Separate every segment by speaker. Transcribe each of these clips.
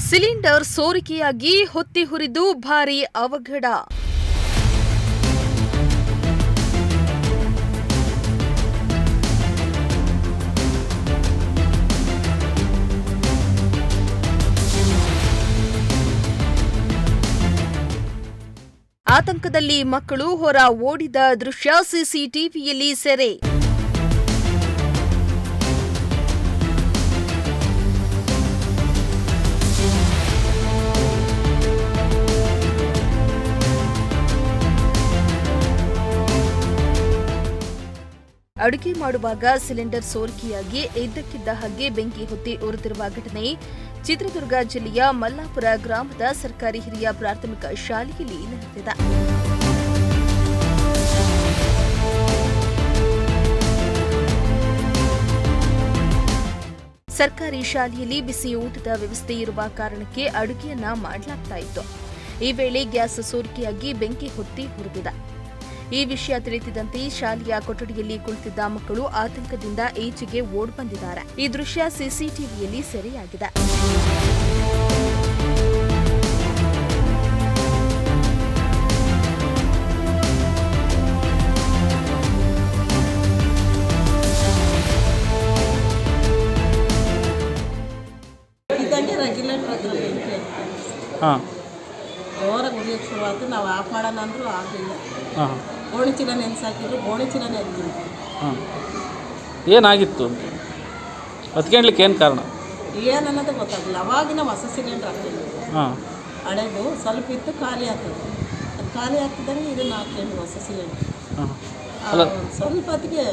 Speaker 1: Cylinder ಸೋರಿಕೆಯಾಗಿ ಹೊತ್ತಿ ಹುರಿದು ಭಾರೀ ಅವಘಡ. ಆತಂಕದಲ್ಲಿ ಮಕ್ಕಳು ಹೊರ ಓಡಿದ ದೃಶ್ಯ ಸಿಸಿಟಿವಿಯಲ್ಲಿ ಸೆರೆ. ಅಡುಗೆ ಮಾಡುವಾಗ ಸಿಲಿಂಡರ್ ಸೋರಿಕೆಯಾಗಿ ಇದ್ದಕ್ಕಿದ್ದ ಹಾಗೆ ಬೆಂಕಿ ಹೊತ್ತಿ ಉರಿದಿರುವ ಘಟನೆ ಚಿತ್ರದುರ್ಗ ಜಿಲ್ಲೆಯ ಮಲ್ಲಾಪುರ ಗ್ರಾಮದ ಸರ್ಕಾರಿ ಹಿರಿಯ ಪ್ರಾಥಮಿಕ ಶಾಲೆಯಲ್ಲಿ ನಡೆದಿದೆ. ಸರ್ಕಾರಿ ಶಾಲೆಯಲ್ಲಿ ಬಿಸಿ ಊಟದ ವ್ಯವಸ್ಥೆ ಇರುವ ಕಾರಣಕ್ಕೆ ಅಡುಗೆಯನ್ನ ಮಾಡಲಾಗ್ತಾ ಇತ್ತು. ಈ ವೇಳೆ ಗ್ಯಾಸ್ ಸೋರಿಕೆಯಾಗಿ ಬೆಂಕಿ ಹೊತ್ತಿ ಉರಿದಿದೆ. ಈ ವಿಷಯ ತಿಳಿಸಿದಂತೆ ಶಾಲೆಯ ಕೊಠಡಿಯಲ್ಲಿ ಕುಳಿತಿದ್ದ ಮಕ್ಕಳು ಆತಂಕದಿಂದ ಈಚೆಗೆ ಓಡ್ ಬಂದಿದ್ದಾರೆ. ಈ ದೃಶ್ಯ ಸಿಸಿಟಿವಿಯಲ್ಲಿ ಸೆರೆಯಾಗಿದೆ.
Speaker 2: ಜೋರಾಗಿ ಉರಿಯೋಕ್ಕೆ ಶುರುವಾಯ್ತು. ನಾವು ಆಫ್ ಮಾಡೋಣ ಅಂದರೂ ಆಗಲಿಲ್ಲ. ಗೋಣಿ ಚೀಲ ನೆನೆಸಾಕಿದ್ರು, ಗೋಣಿ ಚೀಲನೇ ಎತ್ತಿದ್ರು.
Speaker 3: ಏನಾಗಿತ್ತು ಹತ್ಕೊಂಡ್ಲಿಕ್ಕೆ ಏನು ಕಾರಣ
Speaker 2: ಏನನ್ನೋದು ಗೊತ್ತಾಗಲಿಲ್ಲ. ಅವಾಗಿನ ಹೊಸ ಸಿಲಿಂಡರ್ ಹಾಕಿದ್ವಿ, ಹಳೇದು ಸ್ವಲ್ಪ ಇತ್ತು, ಖಾಲಿ ಆಗ್ತದೆ. ಅದು ಖಾಲಿ ಆಗ್ತಿದ್ದಂಗೆ ಇದನ್ನು ಹಾಕ್ಕೊಂಡು ಹೊಸ ಸಿಲಿಂಡರ್ ಸ್ವಲ್ಪ ಹೊತ್ತಿಗೆ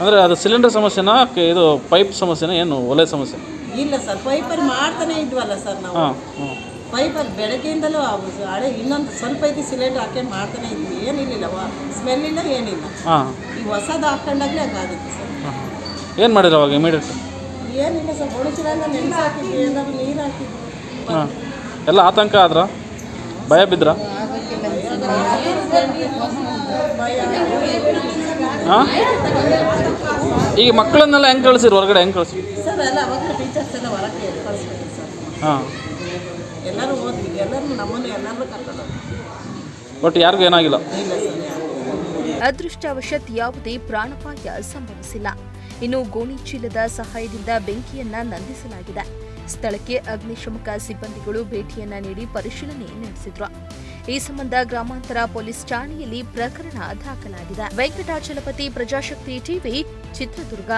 Speaker 3: ಅಂದರೆ ಅದು ಸಿಲಿಂಡರ್ ಸಮಸ್ಯೆನಾ ಇದು ಪೈಪ್ ಸಮಸ್ಯೆನಾ ಏನು ಒಲೆ ಸಮಸ್ಯೆ?
Speaker 2: ಇಲ್ಲ ಸರ್, ಪೈಪಲ್ಲಿ ಮಾಡ್ತಾನೆ ಇದ್ವಲ್ಲ ಸರ್ ನಾವು. ಪೈಪಲ್ಲಿ ಬೆಳಗ್ಗೆಯಿಂದಲೂ ಹಳೆ ಇನ್ನೊಂದು ಸ್ವಲ್ಪ ಐತಿ ಸಿಲಿಂಡರ್ ಹಾಕೊಂಡು ಮಾಡ್ತಾನೆ ಇದ್ವಿ. ಏನಿಲ್ಲ, ಸ್ಮೆಲ್ ಇಲ್ಲ, ಏನಿಲ್ಲ. ಈ ಹೊಸದು ಹಾಕೊಂಡಾಗಲೇ ಹಂಗಾಗುತ್ತೆ ಸರ್.
Speaker 3: ಏನು ಮಾಡಿದ್ರು ಅವಾಗ ಇಮಿಡಿಯೇಟ್?
Speaker 2: ಏನಿಲ್ಲ ಸರ್, ಒಣಚಿರಂಗ ನೆನೆಸಿ ಹಾಕಿದ್ವಿ, ಏನಾದ್ರು ನೀರು ಹಾಕಿದ್ವಿ.
Speaker 3: ಎಲ್ಲ ಆತಂಕ ಆದ್ರ, ಭಯ ಬಿದ್ರ? ಈಗ ಮಕ್ಕಳನ್ನೆಲ್ಲ ಹೆಂಗೆ ಕಳಿಸಿರು ಹೊರಗಡೆ? ಹೆಂಗೆ ಕಳಿಸಿ
Speaker 2: ಸರ್? ಎಲ್ಲ ಅವಾಗ ಟೀಚರ್ಸ್ ಎಲ್ಲ ಹೊರಗೆ ಕಳಿಸ್ಬೇಕು ಸರ್. ಎಲ್ಲರೂ ಓದ್ವಿ, ಎಲ್ಲರೂ ನಮ್ಮನ್ನು ಎಲ್ಲರೂ ಕರ್ಕೊಂಡು.
Speaker 3: ಬಟ್ ಯಾರಿಗೂ ಏನಾಗಿಲ್ಲ.
Speaker 1: ಅದೃಷ್ಟವಶಾತ್ ಯಾವುದೇ ಪ್ರಾಣಾಪಾಯ ಸಂಭವಿಸಿಲ್ಲ. ಇನ್ನು ಗೋಣಿ ಚೀಲದ ಸಹಾಯದಿಂದ ಬೆಂಕಿಯನ್ನ ನಂದಿಸಲಾಗಿದೆ. ಸ್ಥಳಕ್ಕೆ ಅಗ್ನಿಶಾಮಕ ಸಿಬ್ಬಂದಿಗಳು ಭೇಟಿಯನ್ನ ನೀಡಿ ಪರಿಶೀಲನೆ ನಡೆಸಿದ್ರು. ಈ ಸಂಬಂಧ ಗ್ರಾಮಾಂತರ ಪೊಲೀಸ್ ಠಾಣೆಯಲ್ಲಿ ಪ್ರಕರಣ ದಾಖಲಾಗಿದೆ. ವೆಂಕಟಾಚಲಪತಿ, ಪ್ರಜಾಶಕ್ತಿ ಟಿವಿ, ಚಿತ್ರದುರ್ಗ.